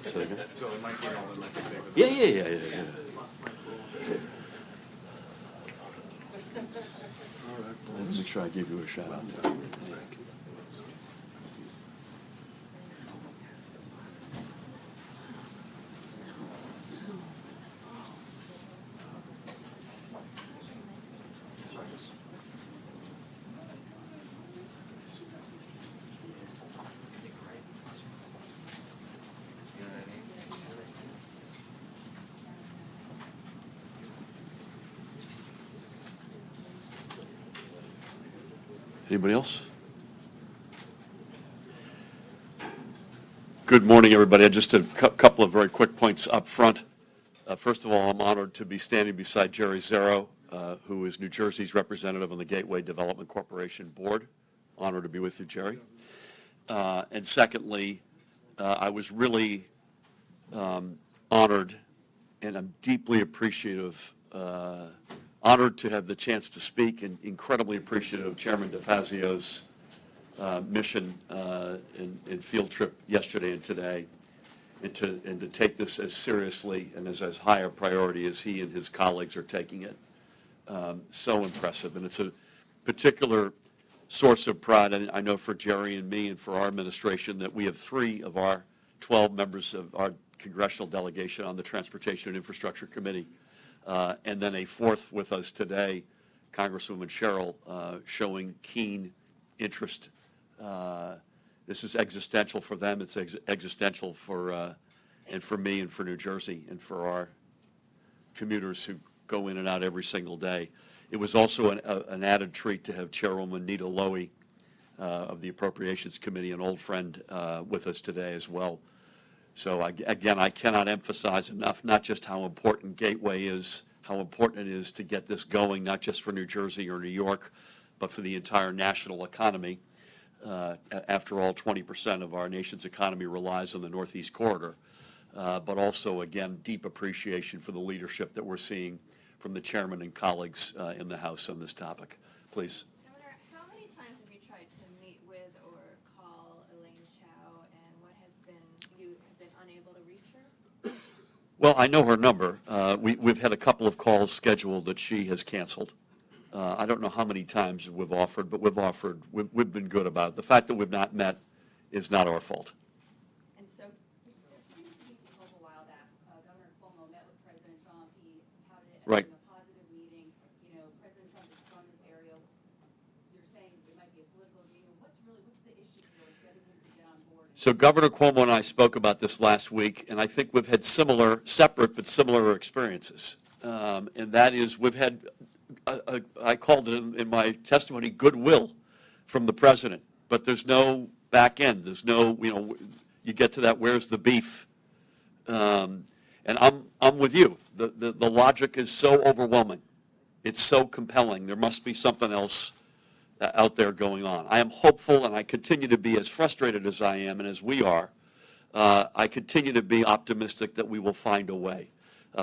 Say again? So it might be all in legislative. Yeah. Let's make sure I give you a shout out. Anybody else? Good morning, everybody. Just a couple of very quick points up front. First of all, I'm honored to be standing beside Jerry Zero, who is New Jersey's representative on the Gateway Development Corporation Board. Honored to be with you, Jerry. And secondly, I was really honored, and I'm deeply appreciative, honored to have the chance to speak, and incredibly appreciative of Chairman DeFazio's mission and field trip yesterday and today, and to take this as seriously and as high a priority as he and his colleagues are taking it. So impressive, and it's a particular source of pride, and I know for Jerry and me and for our administration, that we have 3 of our 12 members of our congressional delegation on the Transportation and Infrastructure Committee. And then a 4th with us today, Congresswoman Sherrill, showing keen interest. This is existential for them. It's existential for and for me and for New Jersey and for our commuters who go in and out every single day. It was also an added treat to have Chairwoman Nita Lowy of the Appropriations Committee, an old friend, with us today as well. So again, I cannot emphasize enough not just how important Gateway is, how important it is to get this going, not just for New Jersey or New York, but for the entire national economy. After all, 20% of our nation's economy relies on the Northeast Corridor. But also, again, deep appreciation for the leadership that we're seeing from the chairman and colleagues in the House on this topic. Please. Governor, how many times have you tried to meet with or call Elaine Chao, and what has been, you have been unable to reach her? Well, I know her number. We've had a couple of calls scheduled that she has canceled. I don't know how many times we've offered, but we've been good about it. The fact that we've not met is not our fault. And so there seems to be some hope a while that Governor Cuomo met with President Trump. He touted it as Right. a positive meeting. You know, President Trump is from this area. You're saying it might be a political agreement. What's the issue for getting him to get on board? So Governor Cuomo and I spoke about this last week, and I think we've had separate but similar experiences. And that is, we've had, I called it in my testimony, goodwill from the president, but there's no back end. There's no, you get to that, where's the beef? And I'm with you. The logic is so overwhelming. It's so compelling. There must be something else out there going on. I am hopeful, and I continue to be as frustrated as I am and as we are. I continue to be optimistic that we will find a way.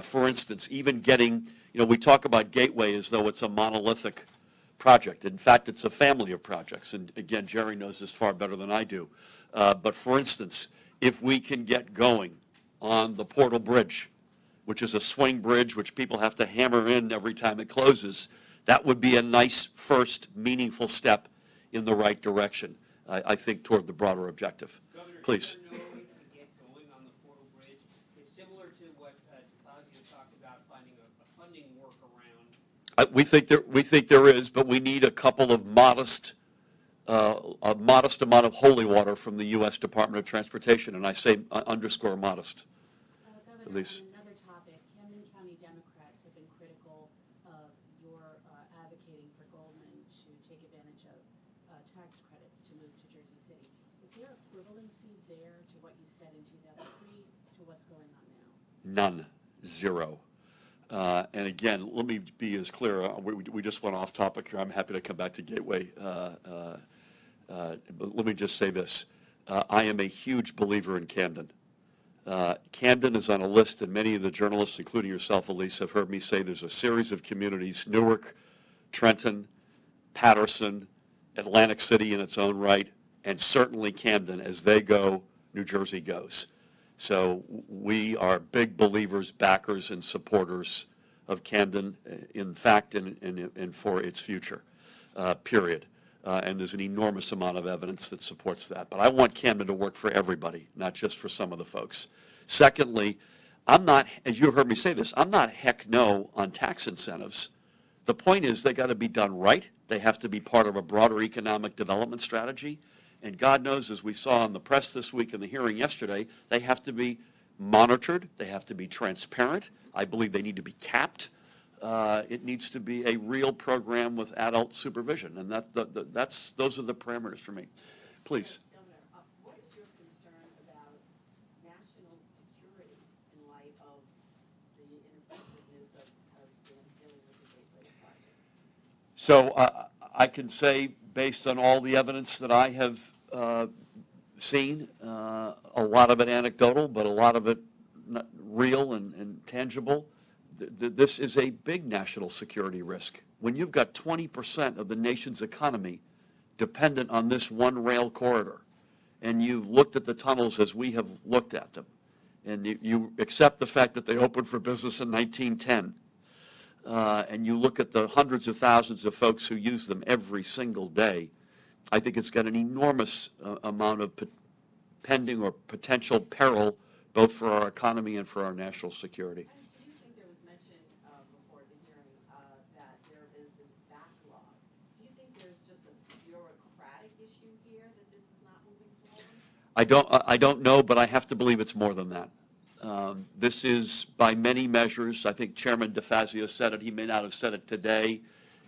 For instance, even getting, we talk about Gateway as though it's a monolithic project. In fact, it's a family of projects. And again, Jerry knows this far better than I do. But for instance, if we can get going on the Portal Bridge, which is a swing bridge which people have to hammer in every time it closes, that would be a nice first meaningful step in the right direction, I think, toward the broader objective. Governor, please. no way to get going on the Portal Bridge is similar to what DeFazio talked about, finding a funding workaround. We think there is, but we need a couple of a modest amount of holy water from the U.S. Department of Transportation, and I say underscore modest. Governor, At least. on another topic, Camden County Democrats have been critical of your advocating for Goldman to take advantage of tax credits to move to Jersey City. Is there equivalency there to what you said in 2003 to what's going on now? None. Zero. And again, let me be as clear. We just went off topic here. I'm happy to come back to Gateway. But let me just say this. I am a huge believer in Camden. Camden is on a list, and many of the journalists, including yourself, Elise, have heard me say there's a series of communities, Newark, Trenton, Patterson, Atlantic City in its own right, and certainly Camden. As they go, New Jersey goes. So we are big believers, backers, and supporters of Camden, in fact, and for its future, period. And there's an enormous amount of evidence that supports that. But I want Camden to work for everybody, not just for some of the folks. Secondly, I'm not, as you heard me say this, I'm not heck no on tax incentives. The point is they got to be done right. They have to be part of a broader economic development strategy. And God knows, as we saw in the press this week and the hearing yesterday, they have to be monitored. They have to be transparent. I believe they need to be capped. It needs to be a real program with adult supervision. And those are the parameters for me. Please. Governor, what is your concern about national security in light of the ineffectiveness of dealing with the Gateway project? So I can say, based on all the evidence that I have seen, a lot of it anecdotal, but a lot of it real and tangible, this is a big national security risk. When you've got 20% of the nation's economy dependent on this one rail corridor, and you've looked at the tunnels as we have looked at them, and you accept the fact that they opened for business in 1910, and you look at the hundreds of thousands of folks who use them every single day, I think it's got an enormous amount of pending or potential peril, both for our economy and for our national security. So you think there was mention before the hearing that there is this backlog. Do you think there's just a bureaucratic issue here that this is not moving forward? I don't know, but I have to believe it's more than that. This is, by many measures, I think Chairman DeFazio said it, he may not have said it today,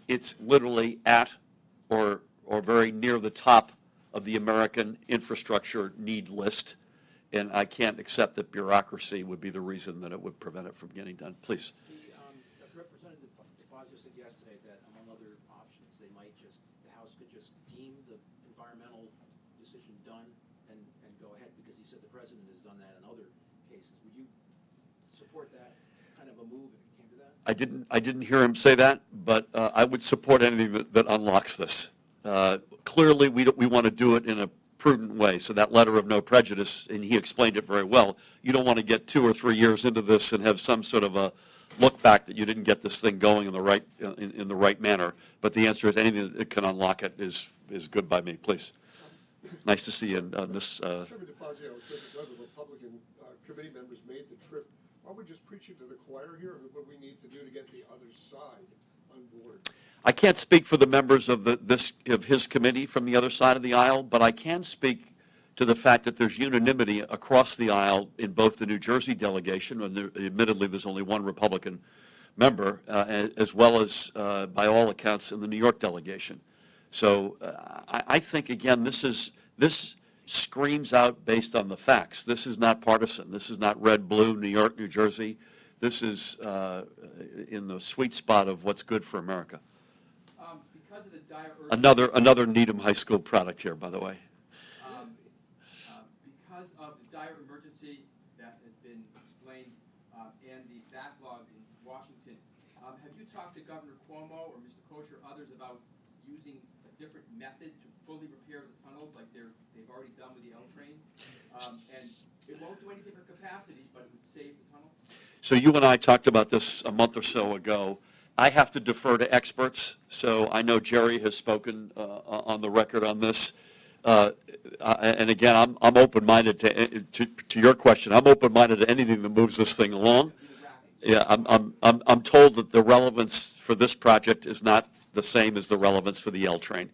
it's literally at or very near the top of the American infrastructure need list, and I can't accept that bureaucracy would be the reason that it would prevent it from getting done. Please. Representative DeFazio said yesterday that among other options, the House could just deem the environmental decision done and go ahead, because he said the president has done that in other cases. Would you support that kind of a move if it came to that? I didn't hear him say that, but I would support anything that unlocks this. Clearly, we want to do it in a prudent way. So that letter of no prejudice, and he explained it very well. You don't want to get 2 or 3 years into this and have some sort of a look back that you didn't get this thing going in the right manner. But the answer is anything that can unlock it is good by me. Please. Nice to see you on this. Chairman DeFazio said that none of the Republican committee members made the trip. Why don't we just preach it to the choir here, and what we need to do to get the other side on board? I can't speak for the members of his committee from the other side of the aisle, but I can speak to the fact that there's unanimity across the aisle in both the New Jersey delegation, and admittedly there's only one Republican member, as well as, by all accounts, in the New York delegation. So I think, again, this screams out based on the facts. This is not partisan. This is not red, blue, New York, New Jersey. This is in the sweet spot of what's good for America. Because of the dire Another Needham High School product here, by the way. because of the dire emergency that has been explained and the backlog in Washington, have you talked to Governor Cuomo or Mr. Kosher or others about using a different method to fully repair the tunnels like they've already done with the L train? And it won't do anything for capacity, but it would save the tunnels? So you and I talked about this a month or so ago. I have to defer to experts, so I know Jerry has spoken on the record on this. And again, I'm open-minded to your question. I'm open-minded to anything that moves this thing along. Yeah, I'm told that the relevance for this project is not the same as the relevance for the L train,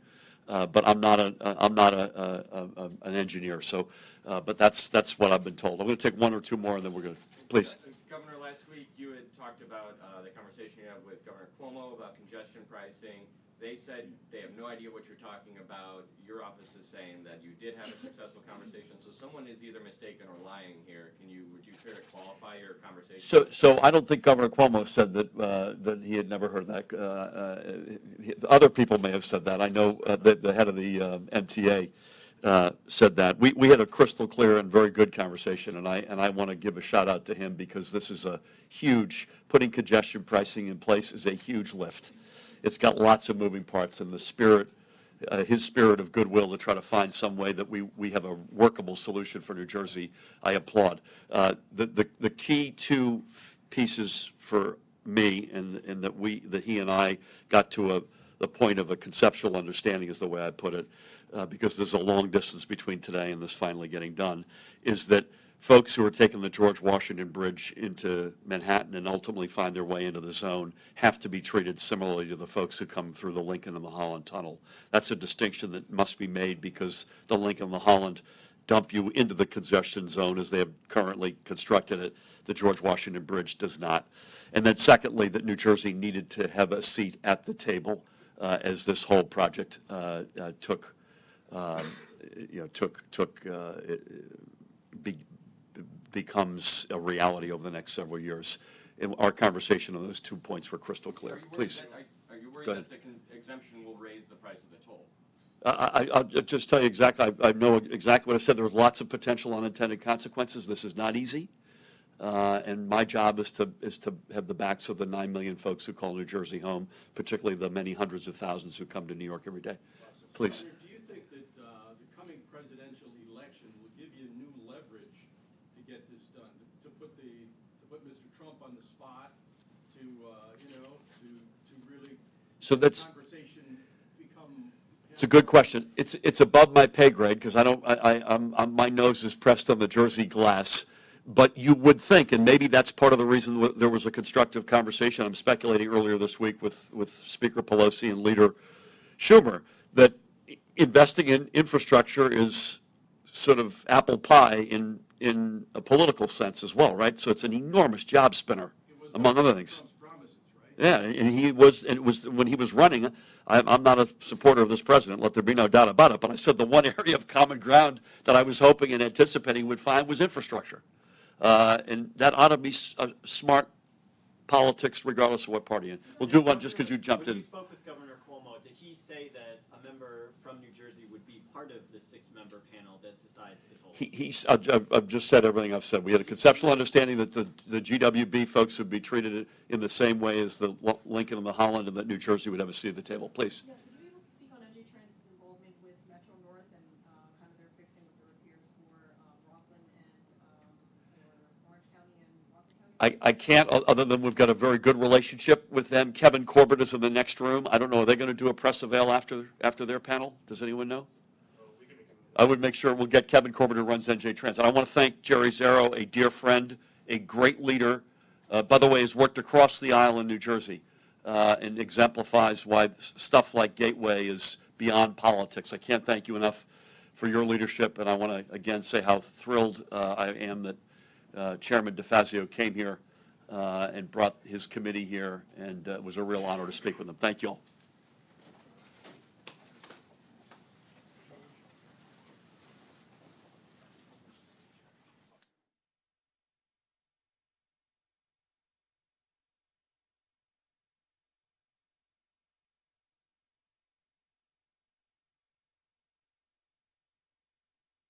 but I'm not an engineer. So, but that's what I've been told. I'm going to take one or two more, and then we're going to please. Governor, last week you had talked about the conversation you had with Governor Cuomo about congestion pricing. They said they have no idea what you're talking about. Your office is saying that you did have a successful conversation. So someone is either mistaken or lying here. Would you care to qualify your conversation? So I don't think Governor Cuomo said that he had never heard that. Other people may have said that. I know that the head of the MTA said that. We had a crystal clear and very good conversation, and I want to give a shout out to him because this is a huge, putting congestion pricing in place is a huge lift. It's got lots of moving parts, and the spirit his spirit of goodwill to try to find some way that we have a workable solution for New Jersey, I applaud. The key two pieces for me, and that he and I got to the point of a conceptual understanding, is the way I put it, because there's a long distance between today and this finally getting done, is that folks who are taking the George Washington Bridge into Manhattan and ultimately find their way into the zone have to be treated similarly to the folks who come through the Lincoln and the Holland Tunnel. That's a distinction that must be made, because the Lincoln and the Holland dump you into the congestion zone as they have currently constructed it. The George Washington Bridge does not. And then secondly, that New Jersey needed to have a seat at the table as this whole project becomes a reality over the next several years. And our conversation on those 2 points were crystal clear. Please. Are you worried Go ahead. that the exemption will raise the price of the toll? I'll just tell you exactly, I know exactly what I said. There was lots of potential unintended consequences. This is not easy. And my job is to have the backs of the 9 million folks who call New Jersey home, particularly the many hundreds of thousands who come to New York every day. Please. Do you think that the coming presidential election will give you new leverage to get this done, to put Mr. Trump on the spot, to really So that's. conversation become? It's a good question. It's above my pay grade, because I'm my nose is pressed on the Jersey glass. But you would think, and maybe that's part of the reason there was a constructive conversation, I'm speculating earlier this week with Speaker Pelosi and Leader Schumer, that investing in infrastructure is sort of apple pie in a political sense as well, right? So it's an enormous job spinner, among other things. Trump's promises, right? Yeah, and it was when he was running. I'm not a supporter of this president, let there be no doubt about it, but I said the one area of common ground that I was hoping and anticipating would find was infrastructure. And that ought to be smart politics, regardless of what party you're in. We'll do one just because you jumped when in. you spoke with Governor Cuomo, did he say that a member from New Jersey would be part of the 6-member panel that decides this whole? I've just said everything I've said. We had a conceptual understanding that the GWB folks would be treated in the same way as the Lincoln and the Holland, and that New Jersey would have a seat at the table. Please. Yes, would you be able to speak on NJ Transit's involvement with Metro North and kind of their fixing with the repairs for Rockland and for Orange County and Rockland County? I can't, other than we've got a very good relationship with them. Kevin Corbett is in the next room. I don't know, are they going to do a press avail after their panel? Does anyone know? I would make sure we'll get Kevin Corbett, who runs NJ Transit. I want to thank Jerry Zero, a dear friend, a great leader. By the way, has worked across the aisle in New Jersey and exemplifies why stuff like Gateway is beyond politics. I can't thank you enough for your leadership, and I want to again say how thrilled I am that Chairman DeFazio came here and brought his committee here, and it was a real honor to speak with him. Thank you all.